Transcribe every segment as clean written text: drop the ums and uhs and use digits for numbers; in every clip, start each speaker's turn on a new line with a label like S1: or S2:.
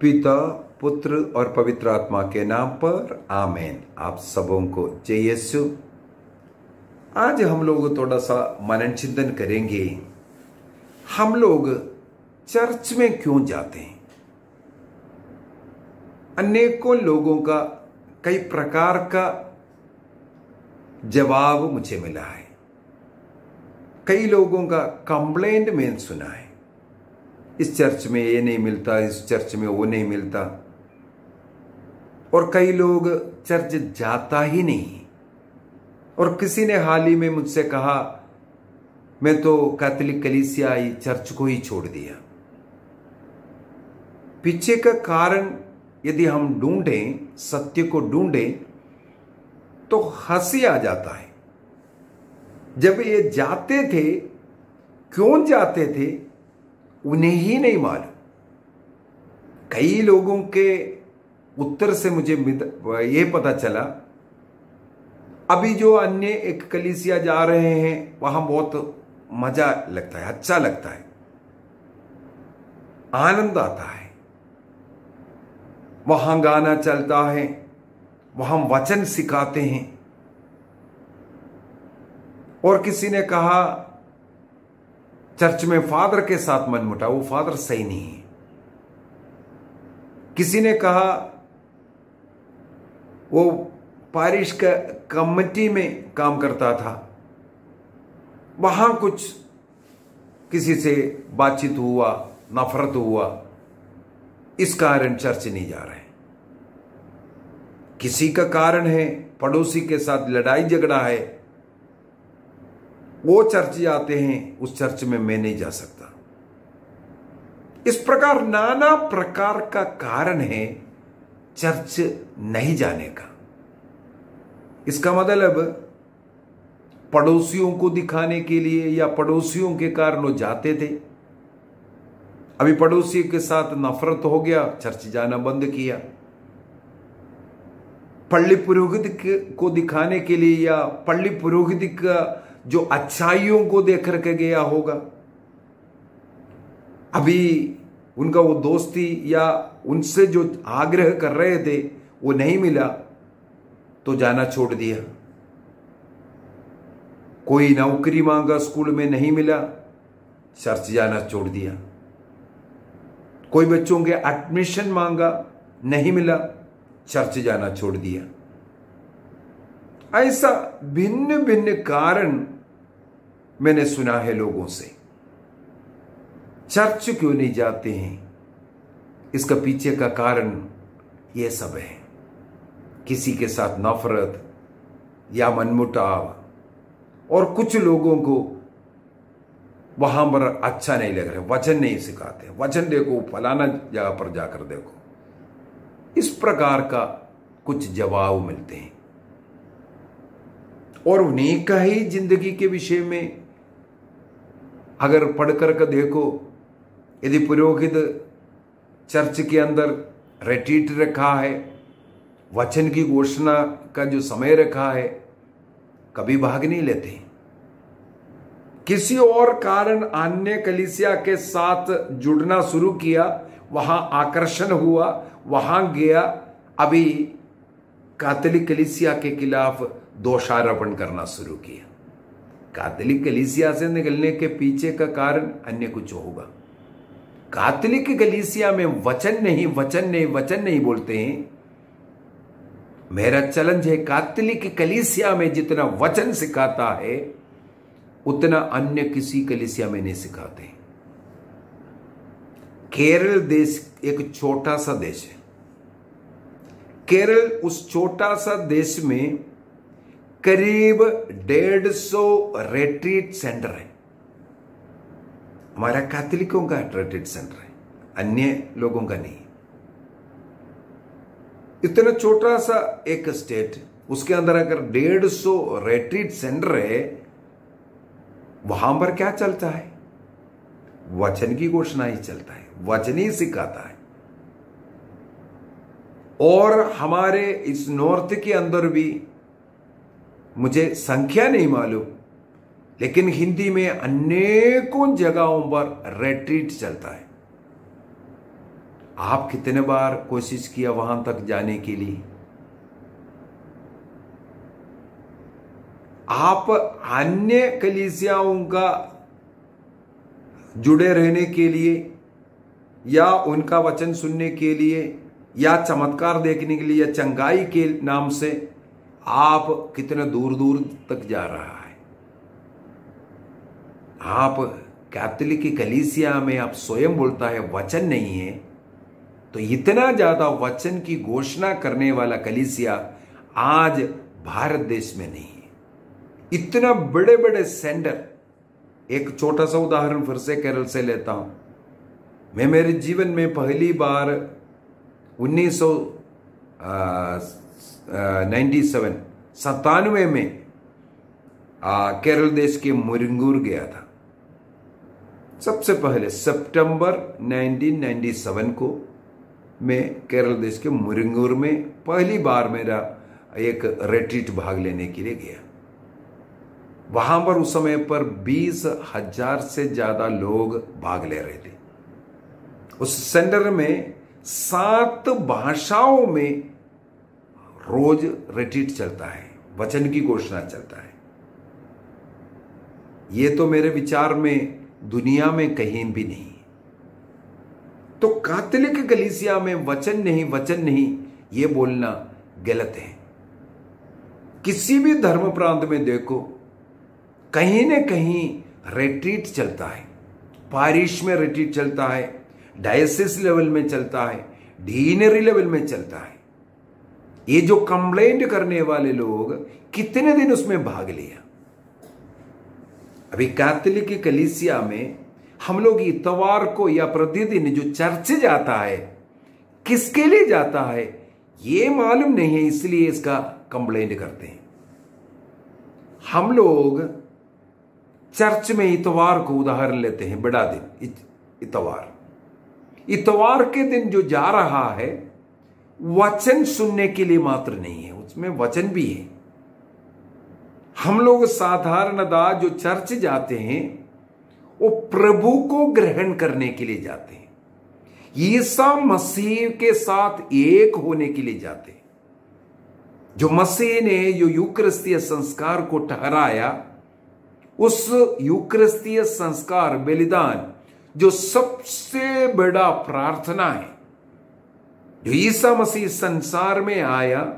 S1: पिता, पुत्र और पवित्र आत्मा के नाम पर आमीन। आप सबों को जय यीशु। आज हम लोग थोड़ा सा मनन चिंतन करेंगे। हम लोग चर्च में क्यों जाते हैं? अनेकों लोगों का कई प्रकार का जवाब मुझे मिला है। कई लोगों का कंप्लेंट मैंने सुना है, इस चर्च में ये नहीं मिलता, इस चर्च में वो नहीं मिलता। और कई लोग चर्च जाता ही नहीं। और किसी ने हाल ही में मुझसे कहा, मैं तो कैथोलिक कलीसियाई चर्च को ही छोड़ दिया। पीछे का कारण यदि हम ढूंढें, सत्य को ढूंढें, तो हंसी आ जाता है। जब ये जाते थे, क्यों जाते थे उन्हें ही नहीं मालूम। कई लोगों के उत्तर से मुझे ये पता चला, अभी जो अन्य एक कलीसिया जा रहे हैं वहां बहुत मजा लगता है, अच्छा लगता है, आनंद आता है। वहां गाना चलता है, वहां वचन सिखाते हैं। और किसी ने कहा चर्च में फादर के साथ मन मुटाव, वो फादर सही नहीं है। किसी ने कहा वो पारिश का कमेटी में काम करता था, वहां कुछ किसी से बातचीत हुआ, नफरत हुआ, इस कारण चर्च नहीं जा रहे। किसी का कारण है पड़ोसी के साथ लड़ाई झगड़ा है, वो चर्च जाते हैं, उस चर्च में मैं नहीं जा सकता। इस प्रकार नाना प्रकार का कारण है चर्च नहीं जाने का। इसका मतलब पड़ोसियों को दिखाने के लिए या पड़ोसियों के कारण वो जाते थे। अभी पड़ोसी के साथ नफरत हो गया, चर्च जाना बंद किया। पल्ली पुरोहित को दिखाने के लिए या पल्ली पुरोहित का जो अच्छाइयों को देख करके गया होगा। अभी उनका वो दोस्ती या उनसे जो आग्रह कर रहे थे वो नहीं मिला तो जाना छोड़ दिया। कोई नौकरी मांगा, स्कूल में नहीं मिला, चर्च जाना छोड़ दिया। कोई बच्चों के एडमिशन मांगा, नहीं मिला, चर्च जाना छोड़ दिया। ऐसा भिन्न भिन्न कारण मैंने सुना है लोगों से। चर्च क्यों नहीं जाते हैं? इसका पीछे का कारण यह सब है। किसी के साथ नफरत या मनमुटाव, और कुछ लोगों को वहां पर अच्छा नहीं लग रहा, वचन नहीं सिखाते। वचन देखो, फलाना जगह पर जाकर देखो। इस प्रकार का कुछ जवाब मिलते हैं। और उन्हीं का ही जिंदगी के विषय में अगर पढ़कर के देखो, यदि पुरोहित चर्च के अंदर रिट्रीट रखा है, वचन की घोषणा का जो समय रखा है, कभी भाग नहीं लेते। किसी और कारण अन्य कलीसिया के साथ जुड़ना शुरू किया, वहां आकर्षण हुआ, वहां गया। अभी कैथोलिक कलीसिया के खिलाफ दोषारोपण करना शुरू किया। कैथोलिक कलीसिया से निकलने के पीछे का कारण अन्य कुछ होगा। कैथोलिक कलीसिया में वचन नहीं, वचन नहीं, वचन नहीं बोलते हैं। मेरा चैलेंज है, कैथोलिक कलीसिया में जितना वचन सिखाता है उतना अन्य किसी कलीसिया में नहीं सिखाते। केरल देश एक छोटा सा देश है। केरल उस छोटा सा देश में करीब 150 रिट्रीट सेंटर है। हमारा कैथोलिकों का रिट्रीट सेंटर है, अन्य लोगों का नहीं। इतना छोटा सा एक स्टेट, उसके अंदर अगर 150 रिट्रीट सेंटर है, वहां पर क्या चलता है? वचन की घोषणा ही चलता है, वचन ही सिखाता है। और हमारे इस नॉर्थ के अंदर भी मुझे संख्या नहीं मालूम, लेकिन हिंदी में अनेकों जगहों पर रिट्रीट चलता है। आप कितने बार कोशिश किया वहां तक जाने के लिए? आप अन्य कलीसियाओं का जुड़े रहने के लिए या उनका वचन सुनने के लिए या चमत्कार देखने के लिए या चंगाई के नाम से आप कितने दूर दूर तक जा रहा है? आप कैथोलिक की कलीसिया में आप स्वयं बोलता है वचन नहीं है, तो इतना ज्यादा वचन की घोषणा करने वाला कलीसिया आज भारत देश में नहीं है। इतना बड़े बड़े सेंटर, एक छोटा सा उदाहरण फिर से केरल से लेता हूं। मैं मेरे जीवन में पहली बार 1997 में केरल देश के मुरंगूर गया था। सबसे पहले सितंबर 1997 को मैं केरल देश के मुरंगूर में पहली बार मेरा एक रिट्रीट भाग लेने के लिए गया। वहां पर उस समय पर 20,000 से ज्यादा लोग भाग ले रहे थे। उस सेंटर में 7 भाषाओं में रोज रिट्रीट चलता है, वचन की घोषणा चलता है। ये तो मेरे विचार में दुनिया में कहीं भी नहीं। तो कैथोलिक कलीसिया में वचन नहीं ये बोलना गलत है। किसी भी धर्म प्रांत में देखो, कहीं न कहीं रिट्रीट चलता है। पारिश में रिट्रीट चलता है, डायसिस लेवल में चलता है, डीनरी लेवल में चलता है। ये जो कंप्लेंट करने वाले लोग कितने दिन उसमें भाग लिया। अभी कैथोलिक की कलीसिया में हम लोग इतवार को या प्रतिदिन जो चर्च जाता है, किसके लिए जाता है ये मालूम नहीं है, इसलिए इसका कंप्लेंट करते हैं। हम लोग चर्च में इतवार को उदाहरण लेते हैं, बड़ा दिन इतवार के दिन जो जा रहा है वचन सुनने के लिए मात्र नहीं है, उसमें वचन भी है। हम लोग साधारणतः जो चर्च जाते हैं वो प्रभु को ग्रहण करने के लिए जाते हैं, ईसा मसीह के साथ एक होने के लिए जाते हैं। जो मसीह ने जो यूकरिस्तीय संस्कार को ठहराया, उस यूकरिस्तीय संस्कार बलिदान जो सबसे बड़ा प्रार्थना है, जो ईसा मसीह संसार में आया,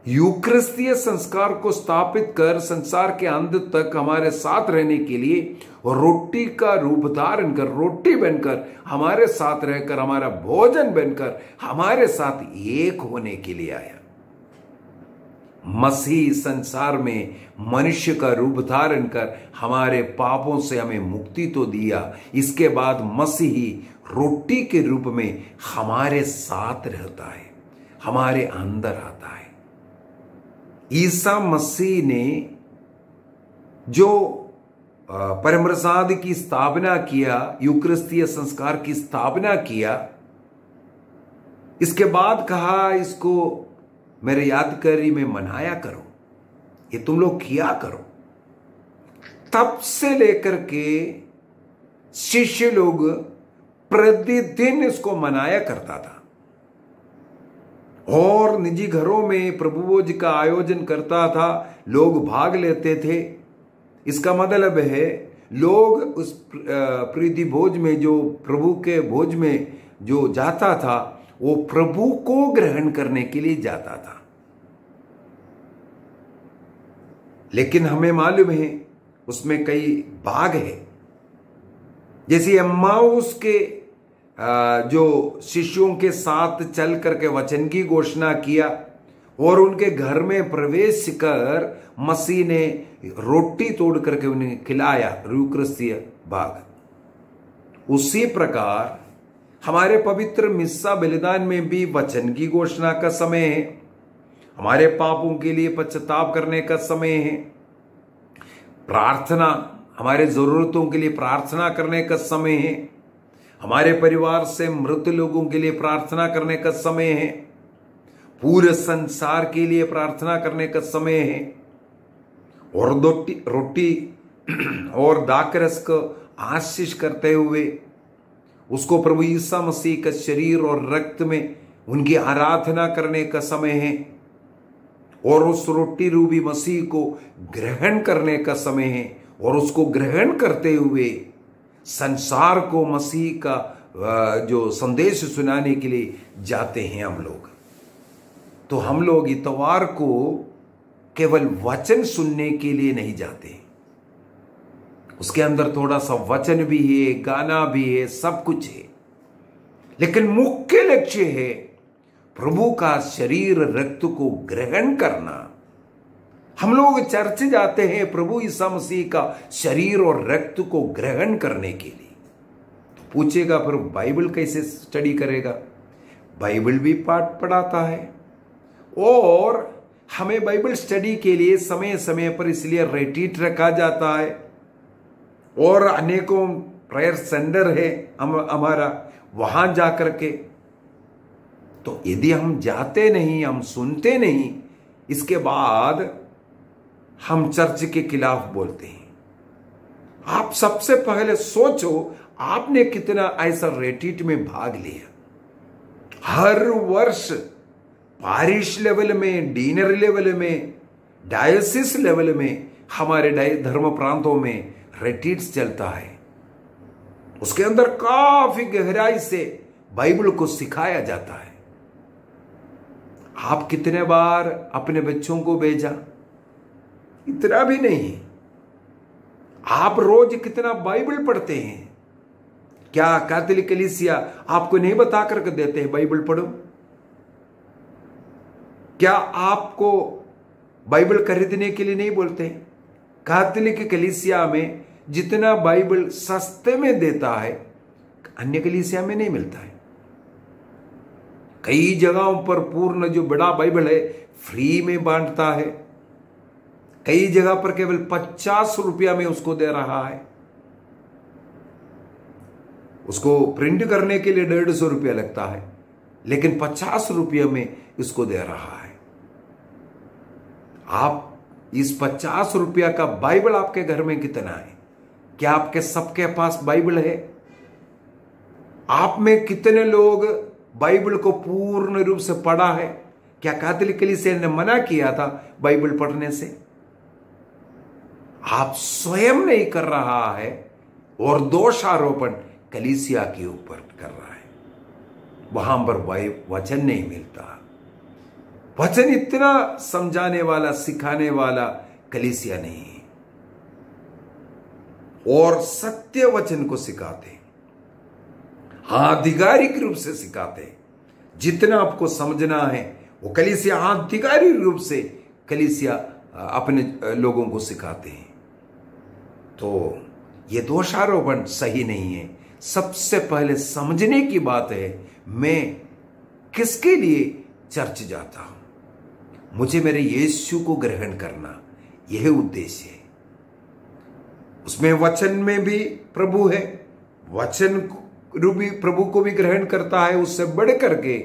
S1: यूकरिस्तीय संस्कार को स्थापित कर संसार के अंत तक हमारे साथ रहने के लिए रोटी का रूप धारण कर, रोटी बनकर हमारे साथ रहकर, हमारा भोजन बनकर हमारे साथ एक होने के लिए आया। मसीह संसार में मनुष्य का रूप धारण कर हमारे पापों से हमें मुक्ति तो दिया, इसके बाद मसीही रोटी के रूप में हमारे साथ रहता है, हमारे अंदर आता है। ईसा मसीह ने जो परम प्रसाद की स्थापना किया, यूकरिस्तीय संस्कार की स्थापना किया, इसके बाद कहा इसको मेरे यादगारी में मनाया करो, ये तुम लोग किया करो। तब से लेकर के शिष्य लोग प्रतिदिन इसको मनाया करता था और निजी घरों में प्रभु भोज का आयोजन करता था, लोग भाग लेते थे। इसका मतलब है लोग उस प्रीति भोज में, जो प्रभु के भोज में जो जाता था, वो प्रभु को ग्रहण करने के लिए जाता था। लेकिन हमें मालूम है उसमें कई भाग है। जैसे एम्माउस के जो शिष्यों के साथ चल करके वचन की घोषणा किया और उनके घर में प्रवेश कर मसीह ने रोटी तोड़ करके उन्हें खिलाया, यूकरिस्तीय भाग। उसी प्रकार हमारे पवित्र मिस्सा बलिदान में भी वचन की घोषणा का समय है, हमारे पापों के लिए पश्चाताप करने का समय है, प्रार्थना, हमारे जरूरतों के लिए प्रार्थना करने का समय है, हमारे परिवार से मृत लोगों के लिए प्रार्थना करने का समय है, पूरे संसार के लिए प्रार्थना करने का समय है, और रोटी और दाकरस को आशीष करते हुए उसको प्रभु यीशु मसीह का शरीर और रक्त में उनकी आराधना करने का समय है और उस रोटी रूपी मसीह को ग्रहण करने का समय है और उसको ग्रहण करते हुए संसार को मसीह का जो संदेश सुनाने के लिए जाते हैं हम लोग। तो हम लोग इतवार को केवल वचन सुनने के लिए नहीं जाते, उसके अंदर थोड़ा सा वचन भी है, गाना भी है, सब कुछ है, लेकिन मुख्य लक्ष्य है प्रभु का शरीर रक्त को ग्रहण करना। हम लोग चर्च जाते हैं प्रभु यीशु मसीह का शरीर और रक्त को ग्रहण करने के लिए। तो पूछेगा फिर बाइबल कैसे स्टडी करेगा? बाइबल भी पाठ पढ़ाता है और हमें बाइबल स्टडी के लिए समय समय पर इसलिए रिट्रीट रखा जाता है और अनेकों प्रेयर सेंटर है हमारा, वहां जाकर के। तो यदि हम जाते नहीं, हम सुनते नहीं, इसके बाद हम चर्च के खिलाफ बोलते हैं। आप सबसे पहले सोचो आपने कितना ऐसा रिट्रीट में भाग लिया। हर वर्ष पारिश लेवल में, डिनर लेवल में, डायोसिस लेवल में हमारे धर्म प्रांतों में रिट्रीट्स चलता है। उसके अंदर काफी गहराई से बाइबल को सिखाया जाता है। आप कितने बार अपने बच्चों को भेजा? इतना भी नहीं। आप रोज कितना बाइबल पढ़ते हैं? क्या कैथोलिक कलीसिया आपको नहीं बता करके देते हैं बाइबल पढ़ो? क्या आपको बाइबल खरीदने के लिए नहीं बोलते? कैथोलिक कलीसिया में जितना बाइबल सस्ते में देता है अन्य कलीसिया में नहीं मिलता है। कई जगहों पर पूर्ण जो बड़ा बाइबल है फ्री में बांटता है, कई जगह पर केवल 50 रुपया में उसको दे रहा है। उसको प्रिंट करने के लिए 150 रुपया लगता है, लेकिन 50 रुपये में इसको दे रहा है। आप इस 50 रुपया का बाइबल आपके घर में कितना है? क्या आपके सबके पास बाइबल है? आप में कितने लोग बाइबल को पूर्ण रूप से पढ़ा है? क्या कैथोलिक कलीसिया ने मना किया था बाइबल पढ़ने से? आप स्वयं नहीं कर रहा है और दोषारोपण कलीसिया के ऊपर कर रहा है। वहां पर वचन नहीं मिलता। वचन इतना समझाने वाला, सिखाने वाला कलीसिया नहीं है और सत्य वचन को सिखाते, आधिकारिक रूप से सिखाते। जितना आपको समझना है वो कलीसिया आधिकारिक रूप से कलीसिया अपने लोगों को सिखाते हैं। तो ये दोषारोपण सही नहीं है। सबसे पहले समझने की बात है, मैं किसके लिए चर्च जाता हूं? मुझे मेरे यीशु को ग्रहण करना, यह उद्देश्य है। उसमें वचन में भी प्रभु है, वचन रूपी प्रभु को भी ग्रहण करता है। उससे बढ़ करके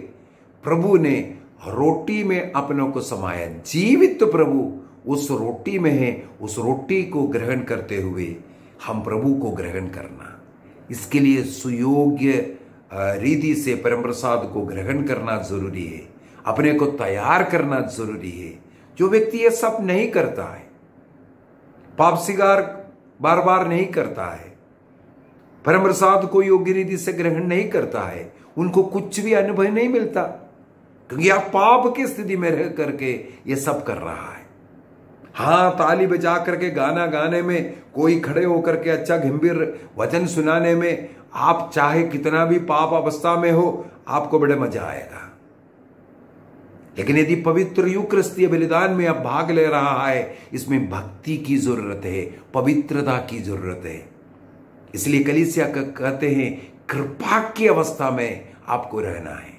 S1: प्रभु ने रोटी में अपनों को समाया। जीवित प्रभु उस रोटी में है। उस रोटी को ग्रहण करते हुए हम प्रभु को ग्रहण करना, इसके लिए सुयोग्य रीति से परम प्रसाद को ग्रहण करना जरूरी है। अपने को तैयार करना जरूरी है। जो व्यक्ति ये सब नहीं करता है, पाप सिगार बार बार नहीं करता है, परम प्रसाद को योग्य रीति से ग्रहण नहीं करता है, उनको कुछ भी अनुभव नहीं मिलता, क्योंकि आप पाप की स्थिति में रह करके ये सब कर रहा है। हाँ, ताली बजा करके गाना गाने में, कोई खड़े होकर के अच्छा गंभीर वचन सुनाने में, आप चाहे कितना भी पाप अवस्था में हो, आपको बड़े मजा आएगा। लेकिन यदि पवित्र यूकरिस्तीय बलिदान में आप भाग ले रहा है, इसमें भक्ति की जरूरत है, पवित्रता की जरूरत है। इसलिए कलीसिया कहते हैं कृपा की अवस्था में आपको रहना है।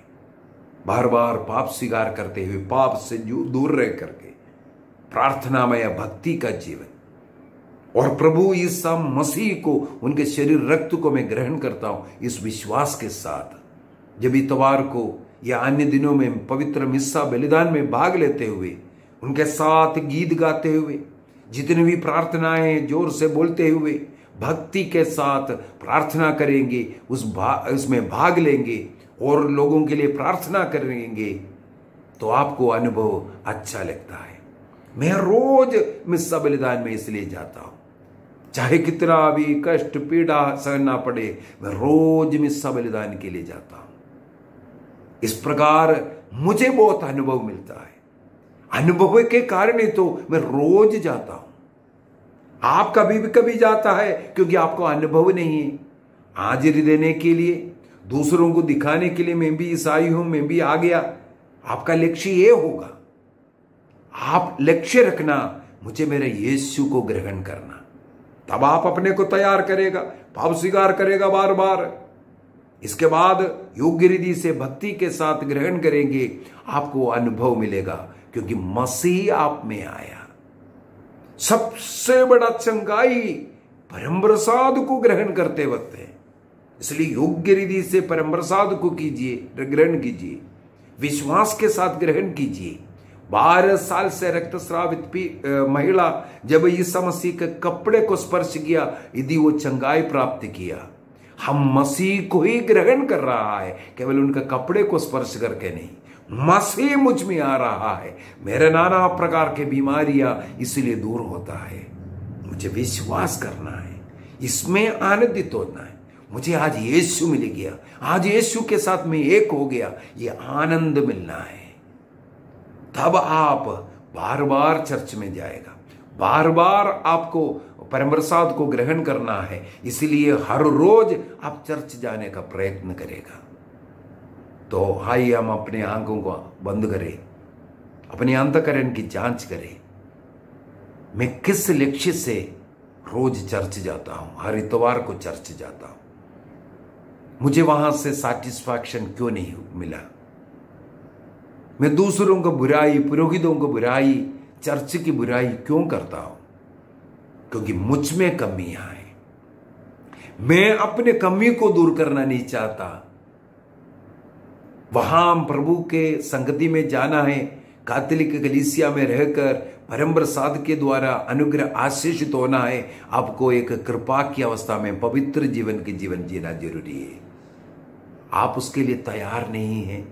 S1: बार बार पाप स्वीकार करते हुए, पाप से दूर रह करके प्रार्थनामय भक्ति का जीवन, और प्रभु यीशु मसीह को, उनके शरीर रक्त को मैं ग्रहण करता हूं इस विश्वास के साथ। जब इतवार को या अन्य दिनों में पवित्र मिस्सा बलिदान में भाग लेते हुए, उनके साथ गीत गाते हुए, जितनी भी प्रार्थनाएं जोर से बोलते हुए, भक्ति के साथ प्रार्थना करेंगे, उसमें भाग लेंगे और लोगों के लिए प्रार्थना करेंगे, तो आपको अनुभव अच्छा लगता है। मैं रोज मिस्सा बलिदान में इसलिए जाता हूं, चाहे कितना भी कष्ट पीड़ा सहना पड़े, मैं रोज मिस्सा बलिदान के लिए जाता हूं। इस प्रकार मुझे बहुत अनुभव मिलता है। अनुभव के कारण ही तो मैं रोज जाता हूं। आप कभी जाता है क्योंकि आपको अनुभव नहीं है। हाजिरी देने के लिए, दूसरों को दिखाने के लिए मैं भी ईसाई हूं, मैं भी आ गया। आपका लक्ष्य ये होगा, आप लक्ष्य रखना, मुझे मेरे यीशु को ग्रहण करना। तब आप अपने को तैयार करेगा, पाप स्वीकार करेगा बार बार। इसके बाद योग्य रीति से भक्ति के साथ ग्रहण करेंगे, आपको अनुभव मिलेगा, क्योंकि मसीह आप में आया। सबसे बड़ा चंगाई परम प्रसाद को ग्रहण करते वक्त है। इसलिए योग्य रीति से परम प्रसाद को कीजिए, ग्रहण कीजिए, विश्वास के साथ ग्रहण कीजिए। 12 साल से रक्तस्रावित महिला जब यीशु मसीह के कपड़े को स्पर्श किया, यदि वो चंगाई प्राप्त किया। हम मसीह को ही ग्रहण कर रहा है, केवल उनके कपड़े को स्पर्श करके नहीं। मसीह मुझ में आ रहा है, मेरे नाना प्रकार के बीमारियां इसलिए दूर होता है। मुझे विश्वास करना है, इसमें आनंदित होना है। मुझे आज यीशु मिल गया, आज यीशु के साथ में एक हो गया, ये आनंद मिलना है। तब आप बार बार चर्च में जाएगा, बार बार आपको परम प्रसाद को ग्रहण करना है। इसलिए हर रोज आप चर्च जाने का प्रयत्न करेगा। तो आइए हम अपने आंखों को बंद करें, अपने अंतःकरण की जांच करें। मैं किस लक्ष्य से रोज चर्च जाता हूं, हर इतवार को चर्च जाता हूं? मुझे वहां से सैटिस्फैक्शन क्यों नहीं मिला? मैं दूसरों को बुराई, पुरोहितों को बुराई, चर्च की बुराई क्यों करता हूं? क्योंकि मुझ में कमियां हैं। मैं अपने कमी को दूर करना नहीं चाहता। वहां प्रभु के संगति में जाना है, कैथोलिक कलीसिया में रहकर परम प्रसाद के द्वारा अनुग्रह आशीषित होना है। आपको एक कृपा की अवस्था में पवित्र जीवन जीना जरूरी है। आप उसके लिए तैयार नहीं हैं।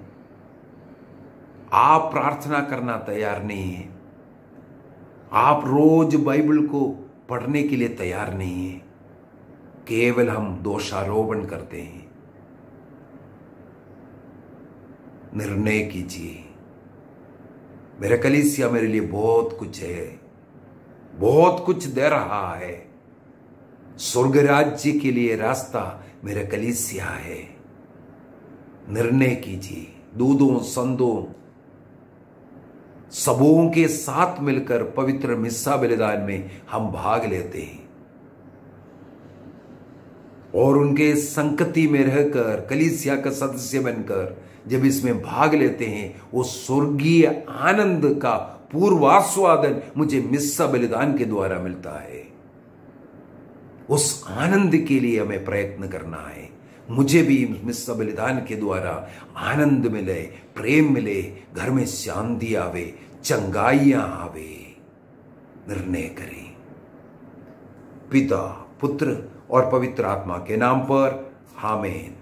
S1: आप प्रार्थना करना तैयार नहीं है। आप रोज बाइबल को पढ़ने के लिए तैयार नहीं है। केवल हम दोषारोपण करते हैं। निर्णय कीजिए, मेरे कलीसिया मेरे लिए बहुत कुछ है, बहुत कुछ दे रहा है। स्वर्ग राज्य के लिए रास्ता मेरे कलीसिया है। निर्णय कीजिए। दूधों संतों सबों के साथ मिलकर पवित्र मिस्सा बलिदान में हम भाग लेते हैं और उनके संगति में रहकर कलीसिया का सदस्य बनकर जब इसमें भाग लेते हैं, वो स्वर्गीय आनंद का पूर्वास्वादन मुझे मिस्सा बलिदान के द्वारा मिलता है। उस आनंद के लिए हमें प्रयत्न करना है। मुझे भी मिस्सा बलिदान के द्वारा आनंद मिले, प्रेम मिले, घर में शांति आवे, चंगाइयां आवे। निर्णय करें। पिता, पुत्र और पवित्र आत्मा के नाम पर आमीन।